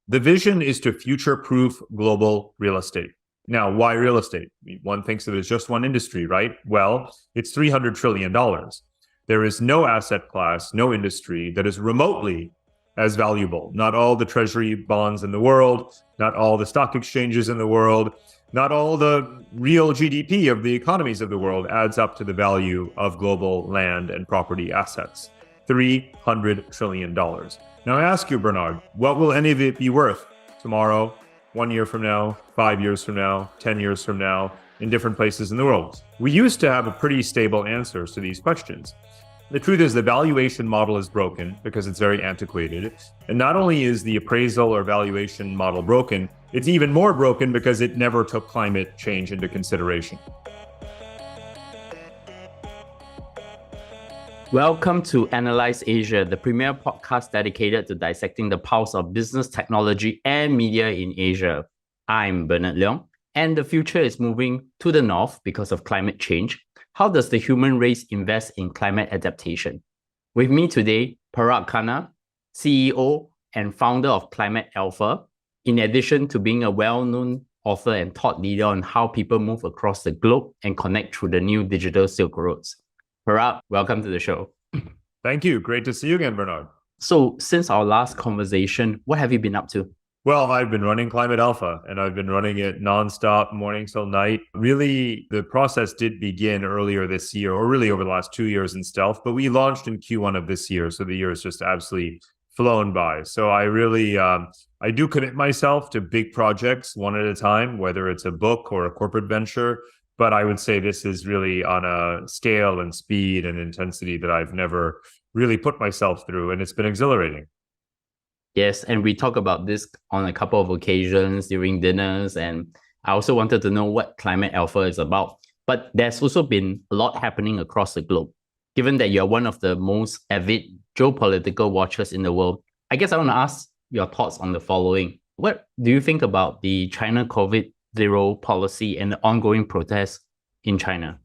The vision is to future-proof global real estate. Now, why real estate? One thinks of it as just one industry, right? Well, it's $300 trillion. There is no asset class, no industry that is remotely as valuable. Not all the treasury bonds in the world, not all the stock exchanges in the world, not all the real GDP of the economies of the world adds up to the value of global land and property assets. $300 trillion. Now I ask you, Bernard, what will any of it be worth tomorrow, 1 year from now, 5 years from now, 10 years from now, in different places in the world? We used to have a pretty stable answers to these questions. The truth is the valuation model is broken because it's very antiquated. And not only is the appraisal or valuation model broken, it's even more broken because it never took climate change into consideration. Welcome to Analyse Asia, the premier podcast dedicated to dissecting the pulse of business, technology, and media in Asia. I'm Bernard Leong, and the future is moving to the north because of climate change. How does the human race invest in climate adaptation? With me today, Parag Khanna, CEO and founder of Climate Alpha, in addition to being a well-known author and thought leader on how people move across the globe and connect through the new digital Silk Roads. Parag, welcome to the show. Thank you. Great to see you again, Bernard. So since our last conversation, what have you been up to? Well, I've been running Climate Alpha and I've been running it nonstop, morning till night. Really, the process did begin earlier this year, or really over the last 2 years in stealth, but we launched in Q1 of this year. So the year has just absolutely flown by. So I really, I do commit myself to big projects one at a time, whether it's a book or a corporate venture. But I would say this is really on a scale and speed and intensity that I've never really put myself through. And it's been exhilarating. Yes, and we talk about this on a couple of occasions during dinners. And I also wanted to know what Climate Alpha is about. But there's also been a lot happening across the globe. Given that you're one of the most avid geopolitical watchers in the world, I guess I want to ask your thoughts on the following. What do you think about the China COVID-0 policy and the ongoing protests in China?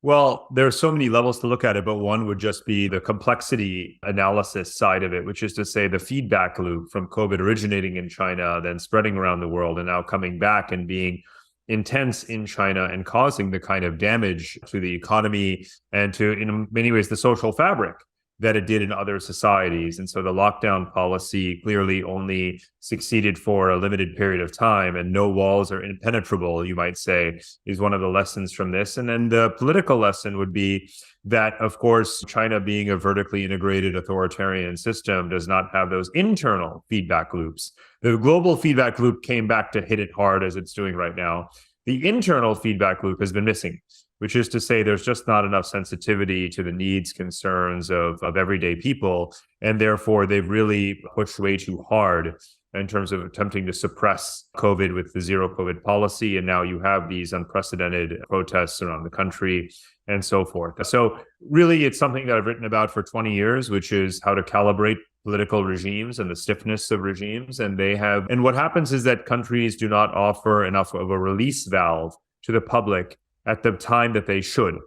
Well, there are so many levels to look at it, but one would just be the complexity analysis side of it, which is to say the feedback loop from COVID originating in China, then spreading around the world, and now coming back and being intense in China and causing the kind of damage to the economy and to, in many ways, the social fabric that it did in other societies. And so the lockdown policy clearly only succeeded for a limited period of time, and no walls are impenetrable, you might say, is one of the lessons from this. And then the political lesson would be that, of course, China being a vertically integrated authoritarian system does not have those internal feedback loops. The global feedback loop came back to hit it hard as it's doing right now. The internal feedback loop has been missing, which is to say there's just not enough sensitivity to the needs, concerns of everyday people. And therefore, they've really pushed way too hard in terms of attempting to suppress COVID with the zero COVID policy. And now you have these unprecedented protests around the country and so forth. So really, it's something that I've written about for 20 years, which is how to calibrate political regimes and the stiffness of regimes. And what happens is that countries do not offer enough of a release valve to the public at the time that they should.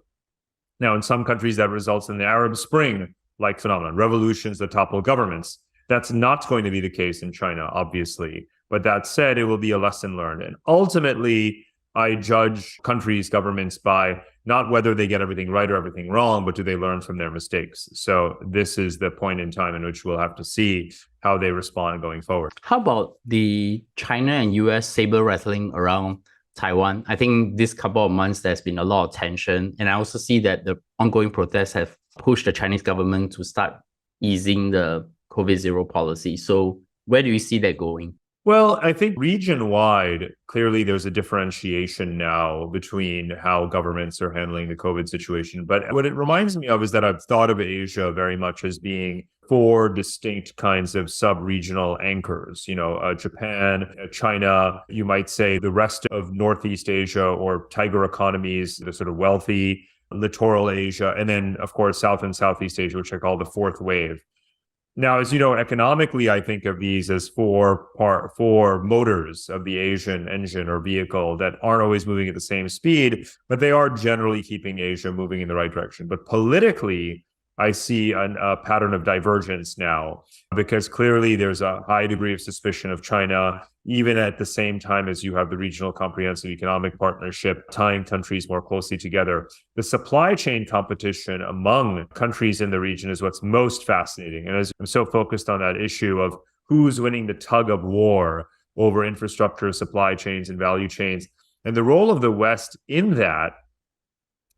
Now, in some countries, that results in the Arab Spring-like phenomenon, revolutions that topple governments. That's not going to be the case in China, obviously. But that said, it will be a lesson learned. And ultimately, I judge countries, governments by not whether they get everything right or everything wrong, but do they learn from their mistakes? So this is the point in time in which we'll have to see how they respond going forward. How about the China and US Sable rattling around Taiwan? I think this couple of months, there's been a lot of tension. And I also see that the ongoing protests have pushed the Chinese government to start easing the COVID-0 policy. So where do you see that going? Well, I think region-wide, clearly there's a differentiation now between how governments are handling the COVID situation. But what it reminds me of is that I've thought of Asia very much as being 4 distinct kinds of sub-regional anchors. Japan, China, you might say the rest of Northeast Asia or tiger economies, the sort of wealthy littoral Asia, and then, of course, South and Southeast Asia, which I call the fourth wave. Now, as you know, economically, I think of these as four motors of the Asian engine or vehicle that aren't always moving at the same speed, but they are generally keeping Asia moving in the right direction. But politically, I see a pattern of divergence now, because clearly there's a high degree of suspicion of China, even at the same time as you have the regional comprehensive economic partnership tying countries more closely together. The supply chain competition among countries in the region is what's most fascinating. And as I'm so focused on that issue of who's winning the tug of war over infrastructure, supply chains, and value chains, and the role of the West in that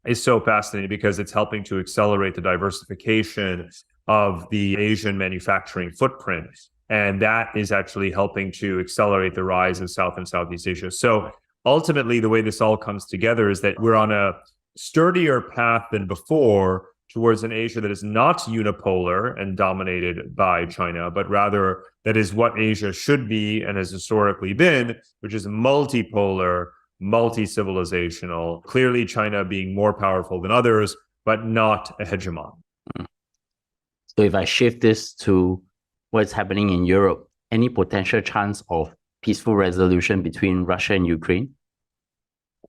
is so fascinating because it's helping to accelerate the diversification of the Asian manufacturing footprint. And that is actually helping to accelerate the rise of South and Southeast Asia. So ultimately, the way this all comes together is that we're on a sturdier path than before towards an Asia that is not unipolar and dominated by China, but rather that is what Asia should be and has historically been, which is multipolar, multi-civilizational, clearly China being more powerful than others, but not a hegemon. So if I shift this to what's happening in Europe, any potential chance of peaceful resolution between Russia and Ukraine?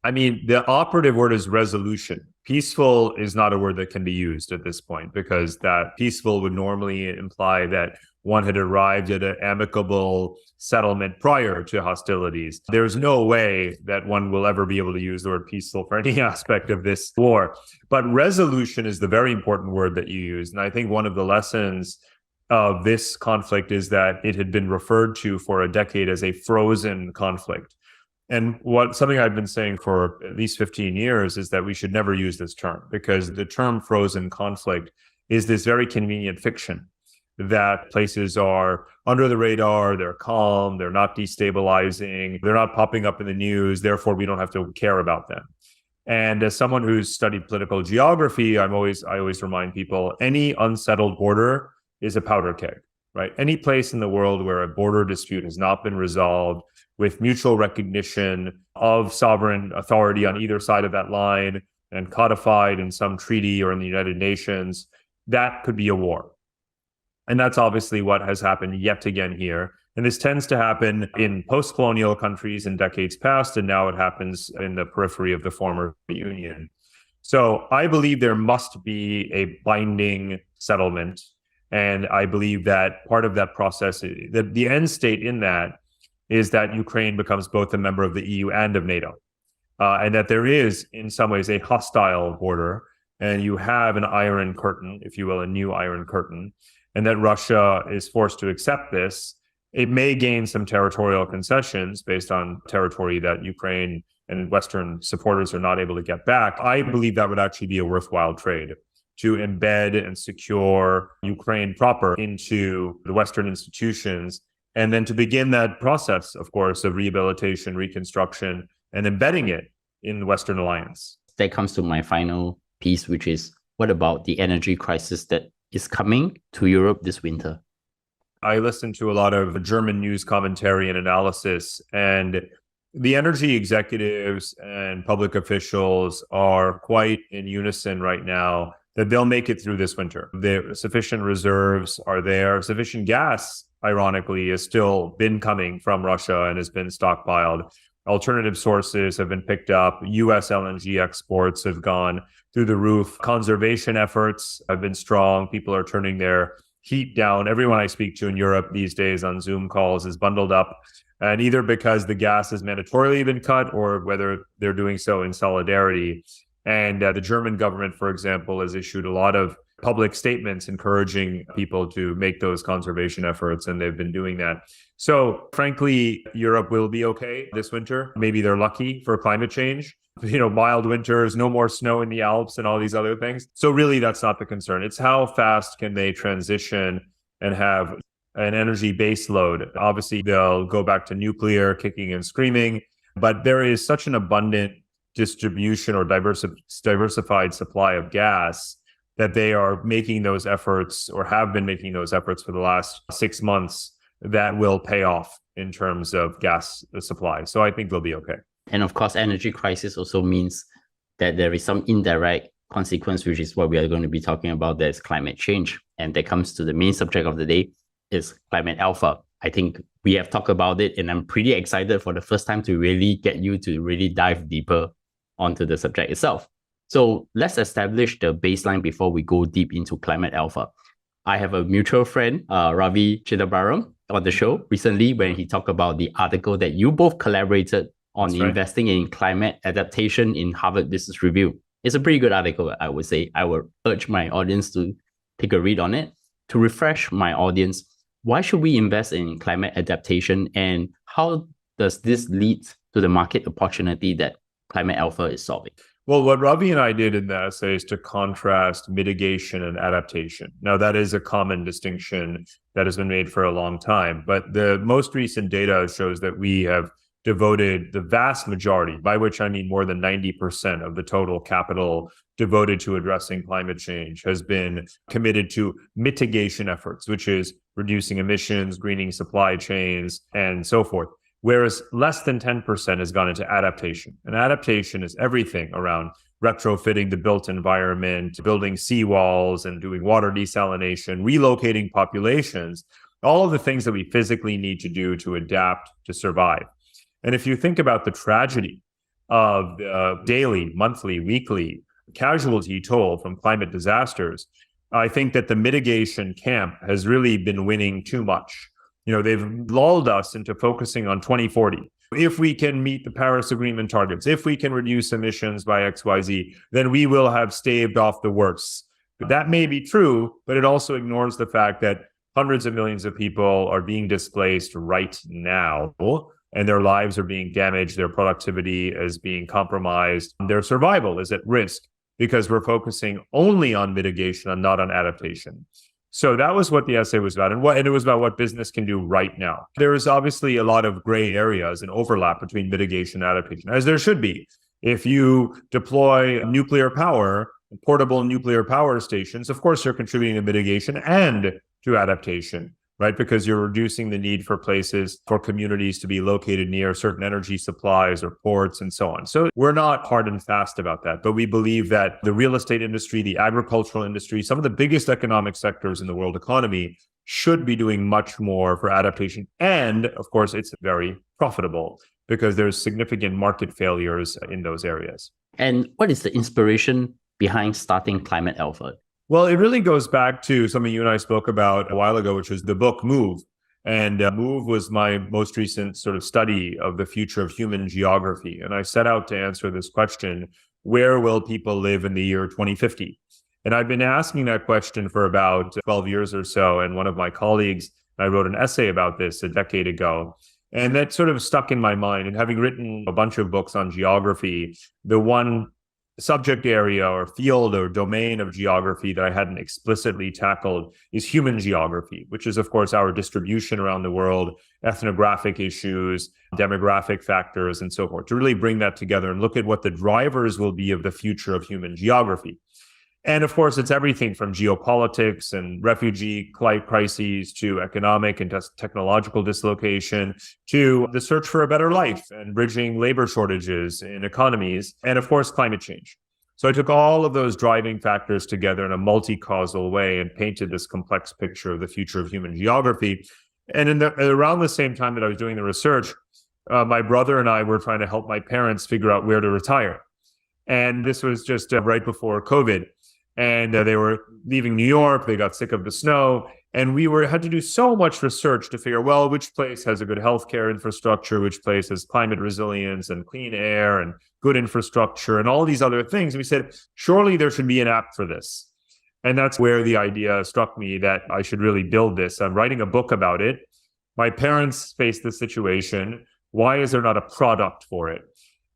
I mean, the operative word is resolution. Peaceful is not a word that can be used at this point, because that peaceful would normally imply that one had arrived at an amicable settlement prior to hostilities. There's no way that one will ever be able to use the word peaceful for any aspect of this war. But resolution is the very important word that you use. And I think one of the lessons of this conflict is that it had been referred to for a decade as a frozen conflict. And something I've been saying for at least 15 years is that we should never use this term, because the term frozen conflict is this very convenient fiction that places are under the radar, they're calm, they're not destabilizing, they're not popping up in the news, therefore we don't have to care about them. And as someone who's studied political geography, I always remind people, any unsettled border is a powder keg, right? Any place in the world where a border dispute has not been resolved with mutual recognition of sovereign authority on either side of that line and codified in some treaty or in the United Nations, that could be a war. And that's obviously what has happened yet again here. And this tends to happen in post-colonial countries in decades past, and now it happens in the periphery of the former Union. So I believe there must be a binding settlement. And I believe that part of that process, that the end state in that is that Ukraine becomes both a member of the EU and of NATO. And that there is, in some ways, a hostile border, and you have an iron curtain, if you will, a new iron curtain, and that Russia is forced to accept this. It may gain some territorial concessions based on territory that Ukraine and Western supporters are not able to get back. I believe that would actually be a worthwhile trade, to embed and secure Ukraine proper into the Western institutions, and then to begin that process, of course, of rehabilitation, reconstruction, and embedding it in the Western alliance. That comes to my final piece, which is, what about the energy crisis that is coming to Europe this winter? I listen to a lot of German news commentary and analysis, and the energy executives and public officials are quite in unison right now that they'll make it through this winter. The sufficient reserves are there. Sufficient gas, ironically, has still been coming from Russia and has been stockpiled. Alternative sources have been picked up. US LNG exports have gone through the roof. Conservation efforts have been strong. People are turning their heat down. Everyone I speak to in Europe these days on Zoom calls is bundled up, and either because the gas has mandatorily been cut or whether they're doing so in solidarity. And the German government, for example, has issued a lot of public statements encouraging people to make those conservation efforts, and they've been doing that. So frankly, Europe will be okay this winter. Maybe they're lucky for climate change. Mild winters, no more snow in the Alps and all these other things. So really, that's not the concern. It's how fast can they transition and have an energy base load. Obviously, they'll go back to nuclear, kicking and screaming, but there is such an abundant distribution or diversified supply of gas that they are making those efforts, or have been making those efforts for the last 6 months, that will pay off in terms of gas supply. So I think they'll be okay. And of course, energy crisis also means that there is some indirect consequence, which is what we are going to be talking about. There's climate change. And that comes to the main subject of the day, is climate alpha. I think we have talked about it, and I'm pretty excited for the first time to really get you to really dive deeper onto the subject itself. So let's establish the baseline before we go deep into climate alpha. I have a mutual friend, Ravi Chidambaram, on the show recently when he talked about the article that you both collaborated on investing in climate adaptation in Harvard Business Review. It's a pretty good article, I would say. I would urge my audience to take a read on it. To refresh my audience, why should we invest in climate adaptation, and how does this lead to the market opportunity that climate alpha is solving? Well, what Ravi and I did in the essay is to contrast mitigation and adaptation. Now, that is a common distinction that has been made for a long time, but the most recent data shows that we have devoted the vast majority, by which I mean more than 90% of the total capital devoted to addressing climate change, has been committed to mitigation efforts, which is reducing emissions, greening supply chains, and so forth. Whereas less than 10% has gone into adaptation. And adaptation is everything around retrofitting the built environment, building seawalls and doing water desalination, relocating populations, all of the things that we physically need to do to adapt to survive. And if you think about the tragedy of daily, monthly, weekly casualty toll from climate disasters, I think that the mitigation camp has really been winning too much. They've lulled us into focusing on 2040. If we can meet the Paris Agreement targets, if we can reduce emissions by XYZ, then we will have staved off the worst. That may be true, but it also ignores the fact that hundreds of millions of people are being displaced right now, and their lives are being damaged, their productivity is being compromised, their survival is at risk because we're focusing only on mitigation and not on adaptation. So that was what the essay was about, and it was about what business can do right now. There is obviously a lot of gray areas and overlap between mitigation and adaptation, as there should be. If you deploy nuclear power, portable nuclear power stations, of course you're contributing to mitigation and to adaptation, right? Because you're reducing the need for places for communities to be located near certain energy supplies or ports and so on. So we're not hard and fast about that, but we believe that the real estate industry, the agricultural industry, some of the biggest economic sectors in the world economy should be doing much more for adaptation. And of course, it's very profitable because there's significant market failures in those areas. And what is the inspiration behind starting Climate Alpha? Well, it really goes back to something you and I spoke about a while ago, which was the book Move. And Move was my most recent sort of study of the future of human geography. And I set out to answer this question, where will people live in the year 2050? And I've been asking that question for about 12 years or so. And one of my colleagues, I wrote an essay about this a decade ago. And that sort of stuck in my mind. And having written a bunch of books on geography, the one subject area or field or domain of geography that I hadn't explicitly tackled is human geography, which is, of course, our distribution around the world, ethnographic issues, demographic factors, and so forth, to really bring that together and look at what the drivers will be of the future of human geography. And of course, it's everything from geopolitics and refugee crises to economic and technological dislocation to the search for a better life and bridging labor shortages in economies, and of course, climate change. So I took all of those driving factors together in a multi-causal way and painted this complex picture of the future of human geography. And around the same time that I was doing the research, my brother and I were trying to help my parents figure out where to retire. And this was just right before COVID. And they were leaving New York. They got sick of the snow. And we had to do so much research to figure, well, which place has a good healthcare infrastructure, which place has climate resilience and clean air and good infrastructure and all these other things. And we said, surely there should be an app for this. And that's where the idea struck me that I should really build this. I'm writing a book about it. My parents faced this situation. Why is there not a product for it?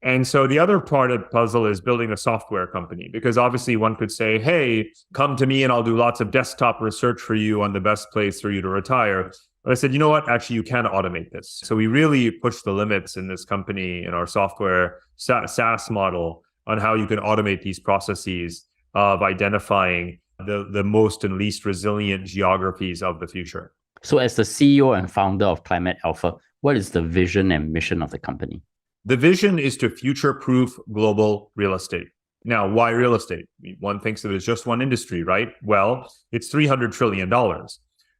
And so the other part of the puzzle is building a software company, because obviously one could say, hey, come to me and I'll do lots of desktop research for you on the best place for you to retire. But I said, you know what? Actually, you can automate this. So we really pushed the limits in this company, in our software SaaS model, on how you can automate these processes of identifying the most and least resilient geographies of the future. So as the CEO and founder of Climate Alpha, what is the vision and mission of the company? The vision is to future-proof global real estate. Now, why real estate? One thinks of it as just one industry, right? Well, it's $300 trillion.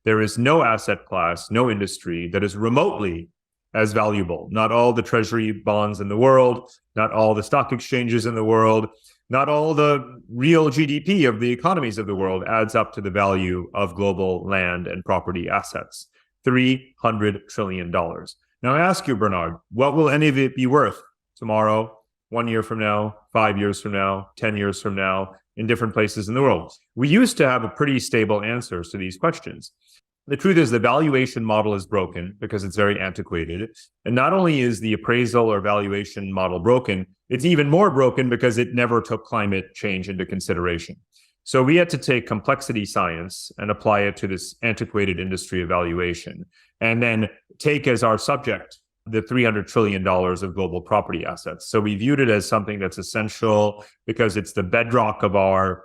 There is no asset class, no industry that is remotely as valuable. Not all the treasury bonds in the world, not all the stock exchanges in the world, Not all the real GDP of the economies of the world adds up to the value of global land and property assets. $300 trillion. Now I ask you, Bernard, what will any of it be worth tomorrow, 1 year from now, 5 years from now, 10 years from now, in different places in the world? We used to have a pretty stable answers to these questions. The truth is the valuation model is broken because it's very antiquated. And not only is the appraisal or valuation model broken, it's even more broken because it never took climate change into consideration. So we had to take complexity science and apply it to this antiquated industry of valuation, and then take as our subject the $300 trillion of global property assets. So we viewed it as something that's essential because it's the bedrock of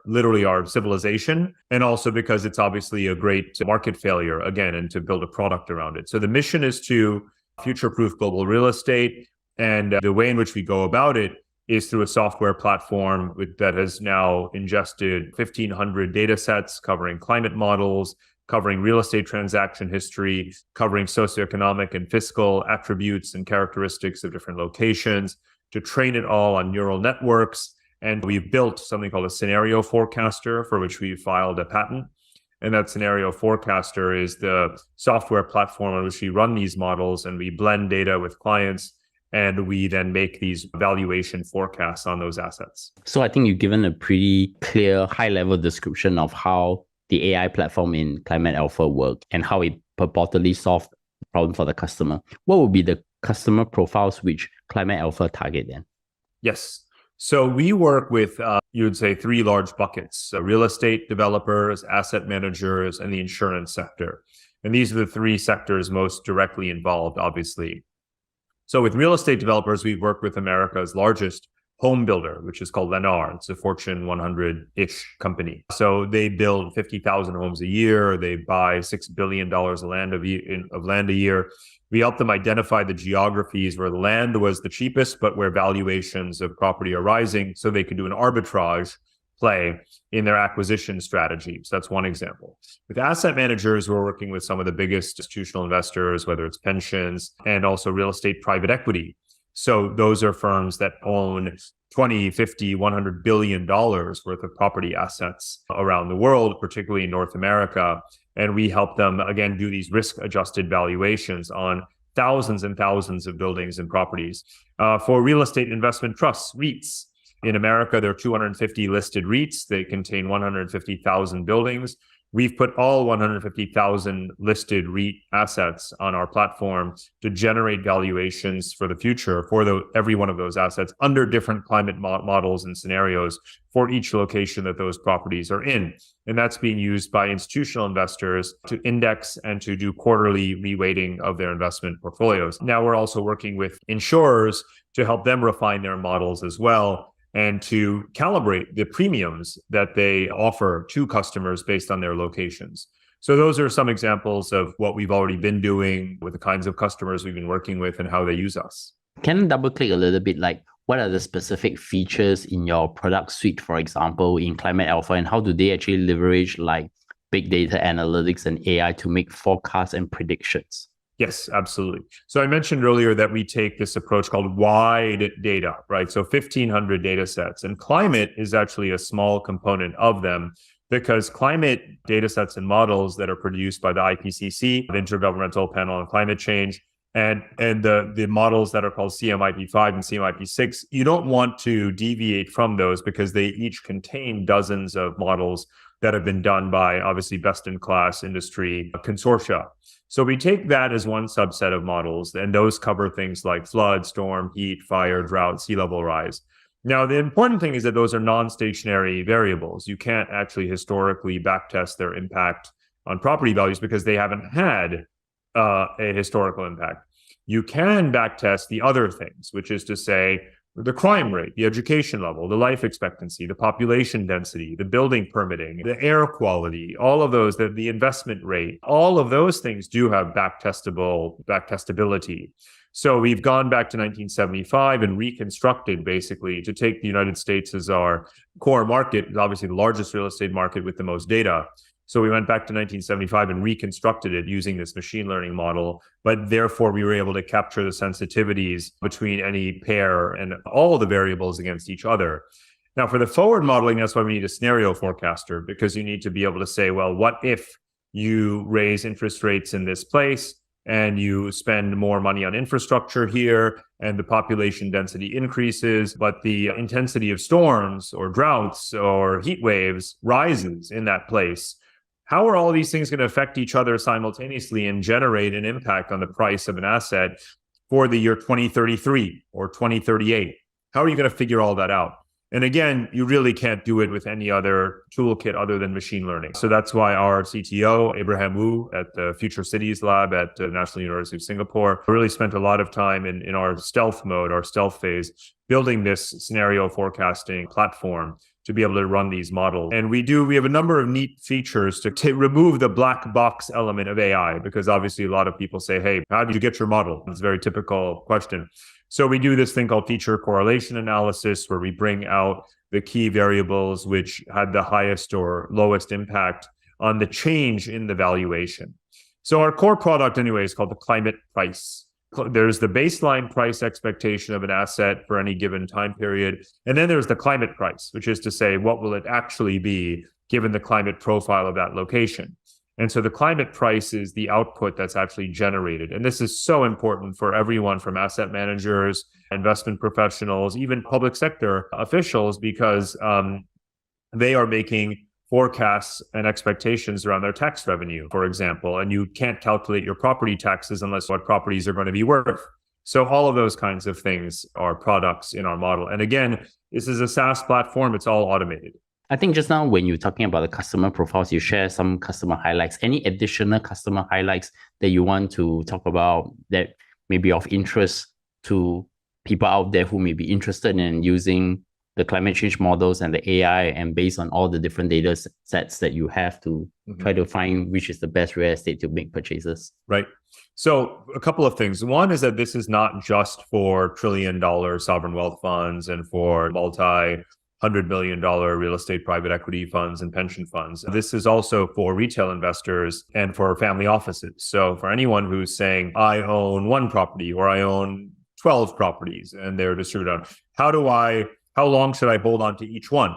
literally our civilization, and also because it's obviously a great market failure, again, and to build a product around it. So the mission is to future-proof global real estate, and the way in which we go about it is through a software platform that has now ingested 1,500 data sets covering climate models, covering real estate transaction history, covering socioeconomic and fiscal attributes and characteristics of different locations, to train it all on neural networks. And we've built something called a scenario forecaster, for which we filed a patent. And that scenario forecaster is the software platform on which we run these models, and we blend data with clients, and we then make these valuation forecasts on those assets. So I think you've given a pretty clear high-level description of how the AI platform in Climate Alpha work and how it purportedly solved the problem for the customer. What would be the customer profiles which Climate Alpha target then? Yes. So we work with, you would say, three large buckets: real estate developers, asset managers, and the insurance sector. And these are the three sectors most directly involved, obviously. So with real estate developers, we've worked with America's largest home builder, which is called Lennar. It's a Fortune 100-ish company. So they build 50,000 homes a year. They buy $6 billion of land a year. We help them identify the geographies where the land was the cheapest, but where valuations of property are rising, so they can do an arbitrage play in their acquisition strategy. So that's one example. With asset managers, we're working with some of the biggest institutional investors, whether it's pensions and also real estate private equity. So those are firms that own 20, 50, $100 billion worth of property assets around the world, particularly in North America. And we help them, again, do these risk-adjusted valuations on thousands and thousands of buildings and properties. For real estate investment trusts, REITs, in America, there are 250 listed REITs. They contain 150,000 buildings. We've put all 150,000 listed REIT assets on our platform to generate valuations for the future for every one of those assets under different climate models and scenarios for each location that those properties are in. And that's being used by institutional investors to index and to do quarterly reweighting of their investment portfolios. Now we're also working with insurers to help them refine their models as well, and to calibrate the premiums that they offer to customers based on their locations. So those are some examples of what we've already been doing with the kinds of customers we've been working with and how they use us. Can I double click a little bit, like what are the specific features in your product suite, for example, in Climate Alpha, and how do they actually leverage like big data analytics and AI to make forecasts and predictions? Yes, absolutely. So I mentioned earlier that we take this approach called wide data, right? So 1,500 data sets, and climate is actually a small component of them, because climate data sets and models that are produced by the IPCC, the Intergovernmental Panel on Climate Change, and the models that are called CMIP5 and CMIP6, you don't want to deviate from those because they each contain dozens of models that have been done by obviously best-in-class industry consortia. So we take that as one subset of models, and those cover things like flood, storm, heat, fire, drought, sea level rise. Now, the important thing is that those are non-stationary variables. You can't actually historically backtest their impact on property values because they haven't had a historical impact. You can backtest the other things, which is to say, the crime rate, the education level, the life expectancy, the population density, the building permitting, the air quality, all of those, the investment rate, all of those things do have backtestability. So we've gone back to 1975 and reconstructed basically to take the United States as our core market, obviously the largest real estate market with the most data. So we went back to 1975 and reconstructed it using this machine learning model, but therefore we were able to capture the sensitivities between any pair and all the variables against each other. Now, for the forward modeling, that's why we need a scenario forecaster, because you need to be able to say, well, what if you raise interest rates in this place and you spend more money on infrastructure here and the population density increases, but the intensity of storms or droughts or heat waves rises in that place? How are all these things going to affect each other simultaneously and generate an impact on the price of an asset for the year 2033 or 2038? How are you going to figure all that out? And again, you really can't do it with any other toolkit other than machine learning. So that's why our CTO, Abraham Wu at the Future Cities Lab at the National University of Singapore, really spent a lot of time in our stealth mode, our stealth phase, building this scenario forecasting platform to be able to run these models. And we have a number of neat features to remove the black box element of AI, because obviously a lot of people say, hey, how did you get your model? It's a very typical question. So we do this thing called feature correlation analysis, where we bring out the key variables which had the highest or lowest impact on the change in the valuation. So our core product anyway is called the climate price. There's the baseline price expectation of an asset for any given time period. And then there's the climate price, which is to say, what will it actually be given the climate profile of that location? And so the climate price is the output that's actually generated. And this is so important for everyone from asset managers, investment professionals, even public sector officials, because they are making forecasts and expectations around their tax revenue, for example, and you can't calculate your property taxes unless what properties are going to be worth. So all of those kinds of things are products in our model. And again, this is a SaaS platform. It's all automated. I think just now when you're talking about the customer profiles, you share some customer highlights. Any additional customer highlights that you want to talk about that may be of interest to people out there who may be interested in using the climate change models and the AI, and based on all the different data sets that you have to try to find which is the best real estate to make purchases? Right. So a couple of things. One is that this is not just for trillion-dollar sovereign wealth funds and for $100 million real estate private equity funds and pension funds. This is also for retail investors and for family offices. So for anyone who's saying, I own one property or I own 12 properties and they're distributed, how long should I hold on to each one?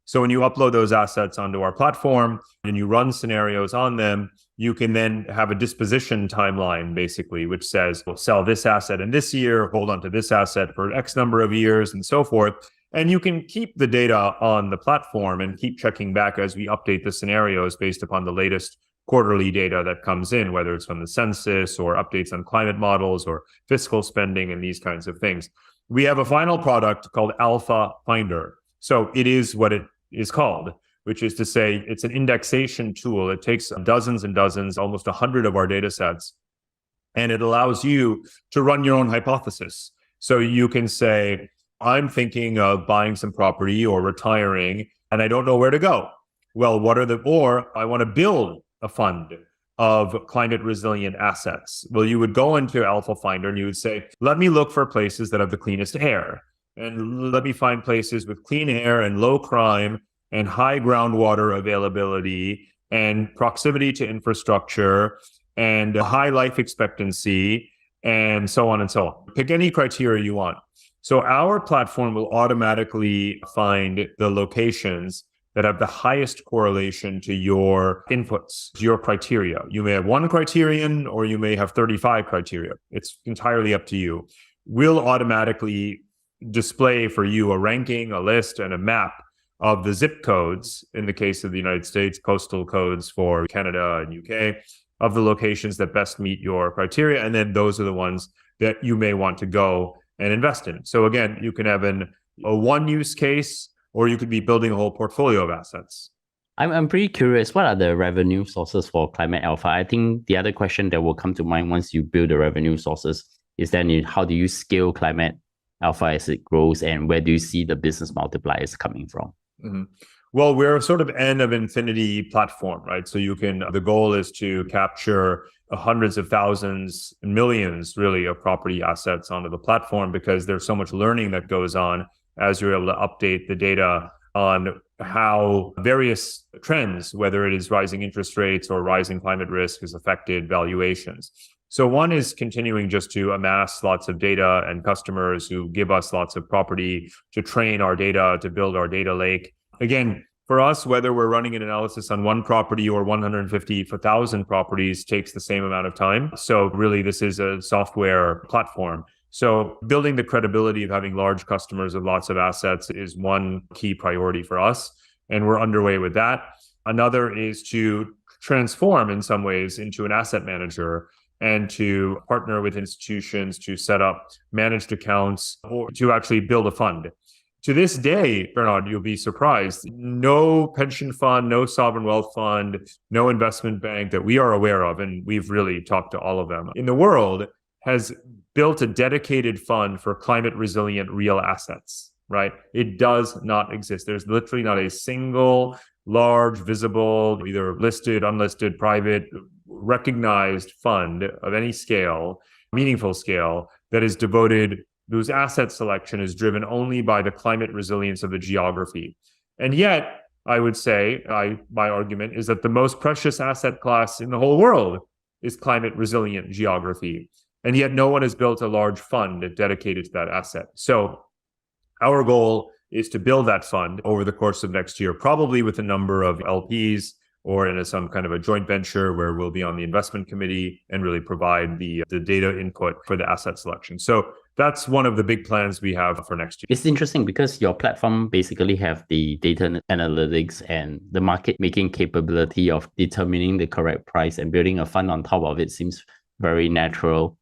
So when you upload those assets onto our platform and you run scenarios on them, you can then have a disposition timeline, basically, which says, we'll sell this asset in this year, hold on to this asset for X number of years, and so forth. And you can keep the data on the platform and keep checking back as we update the scenarios based upon the latest quarterly data that comes in, whether it's from the census or updates on climate models or fiscal spending and these kinds of things. We have a final product called Alpha Finder. So it is what it is called, which is to say it's an indexation tool. It takes dozens and dozens, almost 100 of our data sets, and it allows you to run your own hypothesis. So you can say, I'm thinking of buying some property or retiring, and I don't know where to go. Well, or I want to build a fund of climate resilient assets. Well, you would go into Alpha Finder and you would say, let me look for places that have the cleanest air. And let me find places with clean air and low crime and high groundwater availability and proximity to infrastructure and high life expectancy and so on and so on. Pick any criteria you want. So our platform will automatically find the locations that have the highest correlation to your inputs, to your criteria. You may have one criterion or you may have 35 criteria. It's entirely up to you. We'll automatically display for you a ranking, a list, and a map of the zip codes, in the case of the United States, postal codes for Canada and UK, of the locations that best meet your criteria. And then those are the ones that you may want to go and invest in. So again, you can have a one use case, or you could be building a whole portfolio of assets. I'm pretty curious, what are the revenue sources for Climate Alpha? I think the other question that will come to mind once you build the revenue sources is then how do you scale Climate Alpha as it grows, and where do you see the business multipliers coming from? Mm-hmm. Well, we're a sort of N of infinity platform, right? So the goal is to capture hundreds of thousands, millions really of property assets onto the platform, because there's so much learning that goes on as you're able to update the data on how various trends, whether it is rising interest rates or rising climate risk, has affected valuations. So one is continuing just to amass lots of data and customers who give us lots of property to train our data, to build our data lake. Again, for us, whether we're running an analysis on one property or 150 for 1,000 properties takes the same amount of time. So really, this is a software platform. So building the credibility of having large customers of lots of assets is one key priority for us. And we're underway with that. Another is to transform in some ways into an asset manager and to partner with institutions to set up managed accounts or to actually build a fund. To this day, Bernard, you'll be surprised, no pension fund, no sovereign wealth fund, no investment bank that we are aware of, and we've really talked to all of them in the world, has built a dedicated fund for climate resilient real assets, right? It does not exist. There's literally not a single large, visible, either listed, unlisted, private, recognized fund of any scale, meaningful scale, that is devoted, whose asset selection is driven only by the climate resilience of the geography. And yet, I would say, my argument is that the most precious asset class in the whole world is climate resilient geography. And yet no one has built a large fund dedicated to that asset. So our goal is to build that fund over the course of next year, probably with a number of LPs or in some kind of a joint venture where we'll be on the investment committee and really provide the data input for the asset selection. So that's one of the big plans we have for next year. It's interesting because your platform basically have the data analytics and the market making capability of determining the correct price, and building a fund on top of it seems very natural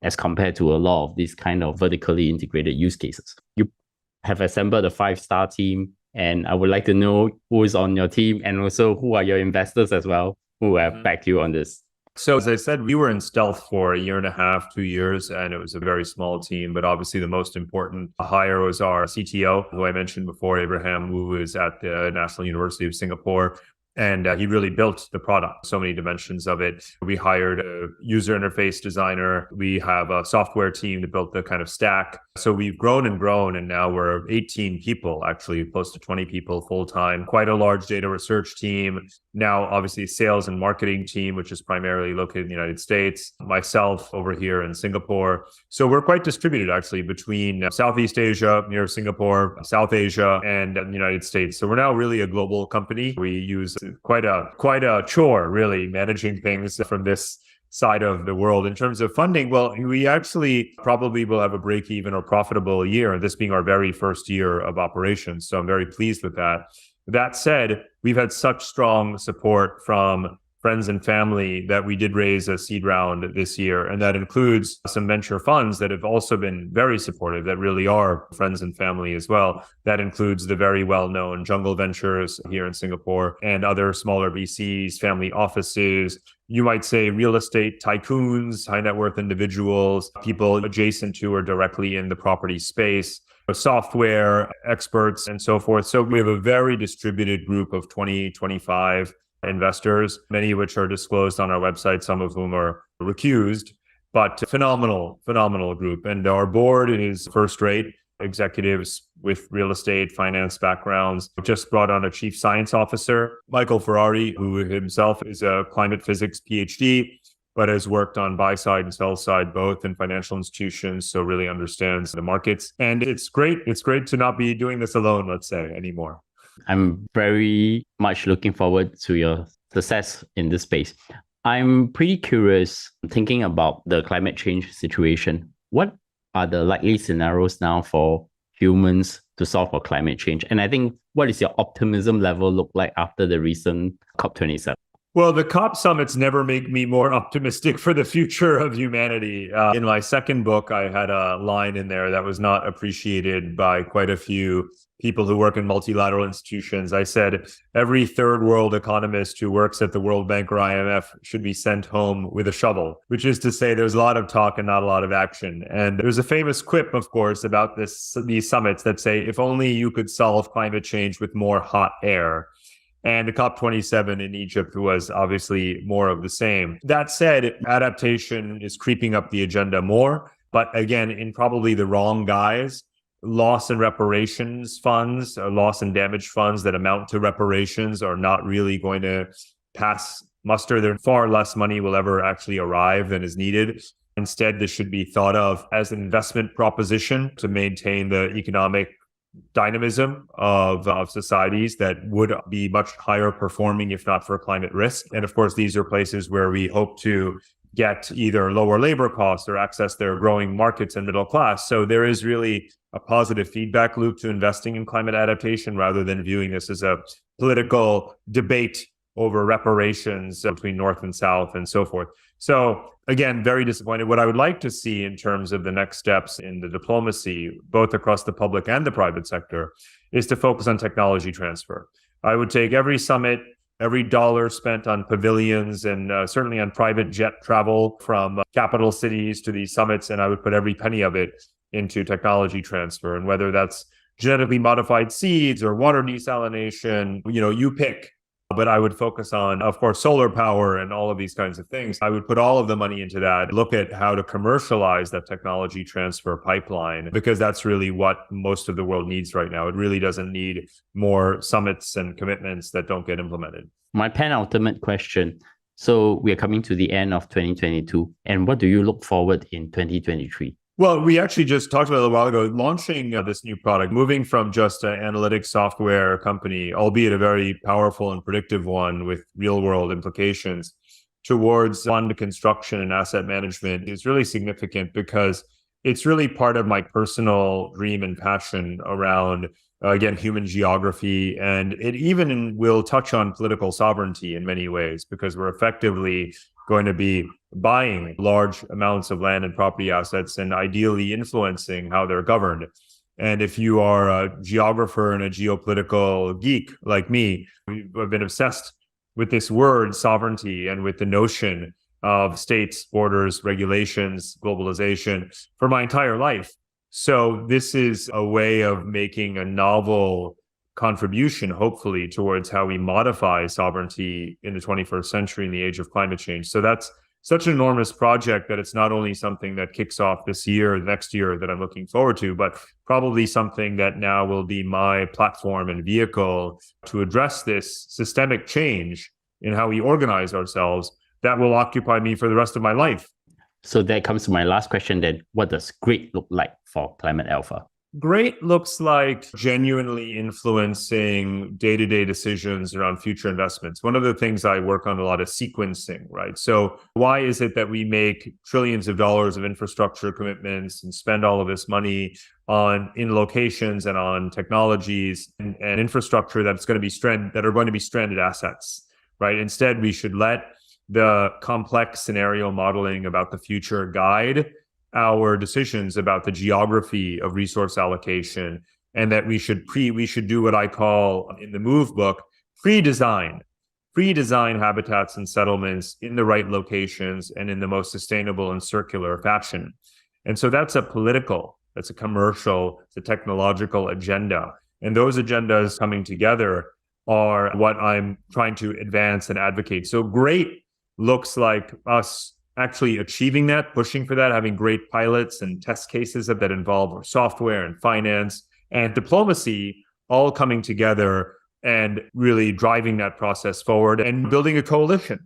as compared to a lot of these kind of vertically integrated use cases. You have assembled a 5-star team, and I would like to know who is on your team and also who are your investors as well who have backed you on this. So as I said, we were in stealth for 1.5 to 2 years, and it was a very small team. But obviously the most important hire was our CTO, who I mentioned before, Abraham, who is at the National University of Singapore. And he really built the product, so many dimensions of it. We hired a user interface designer. We have a software team that built the kind of stack. So we've grown, and now we're 18 people, actually close to 20 people full-time, quite a large data research team. Now, obviously, sales and marketing team, which is primarily located in the United States, myself over here in Singapore. So we're quite distributed, actually, between Southeast Asia, near Singapore, South Asia, and the United States. So we're now really a global company. We use quite a chore, really, managing things from this side of the world. In terms of funding, well, we actually probably will have a break even or profitable year, this being our very first year of operations. So I'm very pleased with that. That said, we've had such strong support from friends and family that we did raise a seed round this year. And that includes some venture funds that have also been very supportive, that really are friends and family as well. That includes the very well-known Jungle Ventures here in Singapore and other smaller VCs, family offices, you might say real estate tycoons, high net worth individuals, people adjacent to or directly in the property space, software experts, and so forth. So we have a very distributed group of 20, 25 investors, many of which are disclosed on our website, some of whom are recused, but phenomenal group. And our board is first rate executives with real estate, finance backgrounds. We just brought on a chief science officer, Michael Ferrari, who himself is a climate physics PhD, but has worked on buy side and sell side, both in financial institutions. So really understands the markets. And it's great. It's great to not be doing this alone, let's say, anymore. I'm very much looking forward to your success in this space. I'm pretty curious, thinking about the climate change situation. What are the likely scenarios now for humans to solve for climate change? And I think, what is your optimism level look like after the recent COP27? Well, the COP summits never make me more optimistic for the future of humanity. In my second book, I had a line in there that was not appreciated by quite a few people who work in multilateral institutions. I said, every third world economist who works at the World Bank or IMF should be sent home with a shovel, which is to say there's a lot of talk and not a lot of action. And there's a famous quip, of course, about these summits that say, if only you could solve climate change with more hot air. And the COP27 in Egypt was obviously more of the same. That said, adaptation is creeping up the agenda more, but again, in probably the wrong guise. Loss and reparations funds, loss and damage funds that amount to reparations are not really going to pass muster. There far less money will ever actually arrive than is needed. Instead, this should be thought of as an investment proposition to maintain the economic dynamism of societies that would be much higher performing if not for climate risk. And of course, these are places where we hope to get either lower labor costs or access their growing markets and middle class. So there is really a positive feedback loop to investing in climate adaptation rather than viewing this as a political debate over reparations between North and South and so forth. So again, very disappointed. What I would like to see in terms of the next steps in the diplomacy, both across the public and the private sector, is to focus on technology transfer. I would take every summit, every dollar spent on pavilions and certainly on private jet travel from capital cities to these summits, and I would put every penny of it into technology transfer. And whether that's genetically modified seeds or water desalination, you pick. But I would focus on, of course, solar power and all of these kinds of things. I would put all of the money into that, look at how to commercialize that technology transfer pipeline, because that's really what most of the world needs right now. It really doesn't need more summits and commitments that don't get implemented. My penultimate question. So we are coming to the end of 2022. And what do you look forward in 2023? Well, we actually just talked about it a while ago, launching this new product, moving from just an analytics software company, albeit a very powerful and predictive one with real world implications, towards fund construction and asset management is really significant because it's really part of my personal dream and passion around, again, human geography. And it even will touch on political sovereignty in many ways, because we're effectively going to be buying large amounts of land and property assets and ideally influencing how they're governed. And if you are a geographer and a geopolitical geek like me, I've been obsessed with this word sovereignty and with the notion of states, borders, regulations, globalization for my entire life. So this is a way of making a novel contribution, hopefully, towards how we modify sovereignty in the 21st century in the age of climate change. So that's such an enormous project that it's not only something that kicks off this year, next year that I'm looking forward to, but probably something that now will be my platform and vehicle to address this systemic change in how we organize ourselves that will occupy me for the rest of my life. So that comes to my last question then. What does great look like for Climate Alpha? Great looks like genuinely influencing day-to-day decisions around future investments. One of the things I work on a lot is sequencing, right? So why is it that we make trillions of dollars of infrastructure commitments and spend all of this money in locations and on technologies and infrastructure that's going to be stranded assets, right? Instead, we should let the complex scenario modeling about the future guide our decisions about the geography of resource allocation, and that we should do what I call in the MOVE book, pre-design habitats and settlements in the right locations and in the most sustainable and circular fashion. And so that's a political, that's a commercial, it's a technological agenda. And those agendas coming together are what I'm trying to advance and advocate. So great looks like us actually achieving that, pushing for that, having great pilots and test cases that involve our software and finance and diplomacy all coming together and really driving that process forward and building a coalition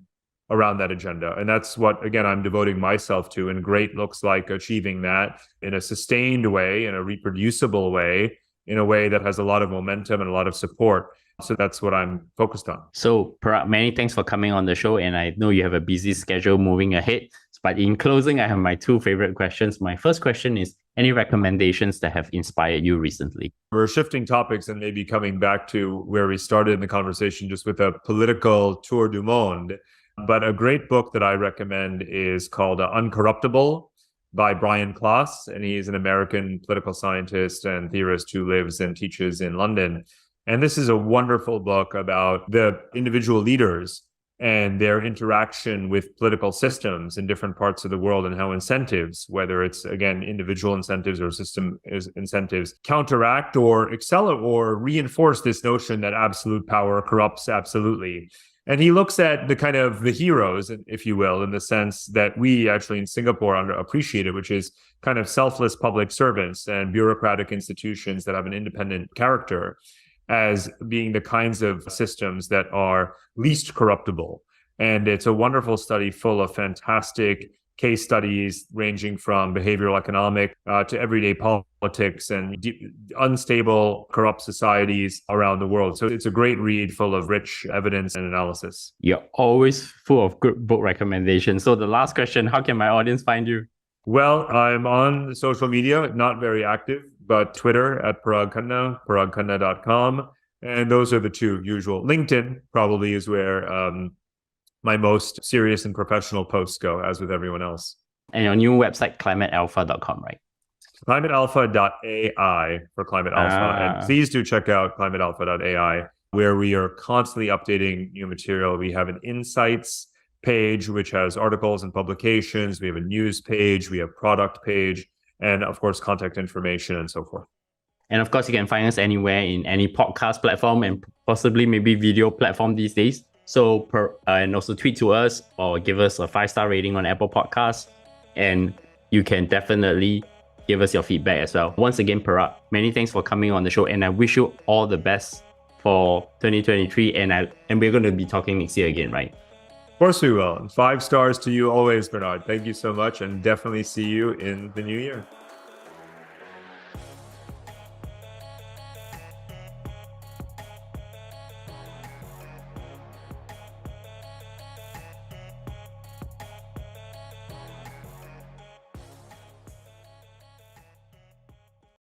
around that agenda. And that's what, again, I'm devoting myself to. And great looks like achieving that in a sustained way, in a reproducible way, in a way that has a lot of momentum and a lot of support. So that's what I'm focused on. So Parag, many thanks for coming on the show. And I know you have a busy schedule moving ahead. But in closing, I have my two favorite questions. My first question is, any recommendations that have inspired you recently? We're shifting topics and maybe coming back to where we started in the conversation, just with a political tour du monde. But a great book that I recommend is called Uncorruptible by Brian Klaas. And he's an American political scientist and theorist who lives and teaches in London. And this is a wonderful book about the individual leaders and their interaction with political systems in different parts of the world, and how incentives, whether it's, again, individual incentives or system incentives, counteract or excel or reinforce this notion that absolute power corrupts absolutely. And he looks at the heroes, if you will, in the sense that we actually in Singapore underappreciate it, which is kind of selfless public servants and bureaucratic institutions that have an independent character, as being the kinds of systems that are least corruptible. And it's a wonderful study full of fantastic case studies ranging from behavioral economic to everyday politics and unstable, corrupt societies around the world. So it's a great read full of rich evidence and analysis. You're always full of good book recommendations. So the last question, how can my audience find you? Well, I'm on social media, not very active, but Twitter at Parag Khanna, paragkhanna.com. And those are the two usual. LinkedIn probably is where my most serious and professional posts go, as with everyone else. And your new website, climatealpha.com, right? Climatealpha.ai for Climate Alpha. And please do check out climatealpha.ai, where we are constantly updating new material. We have an insights page, which has articles and publications. We have a news page. We have product page, and of course, contact information and so forth. And of course, you can find us anywhere in any podcast platform and possibly maybe video platform these days. So, and also tweet to us or give us a 5-star rating on Apple Podcasts. And you can definitely give us your feedback as well. Once again, Parag, many thanks for coming on the show. And I wish you all the best for 2023. And we're going to be talking next year again, right? Of course we will. 5 stars to you always, Bernard. Thank you so much. And definitely see you in the new year.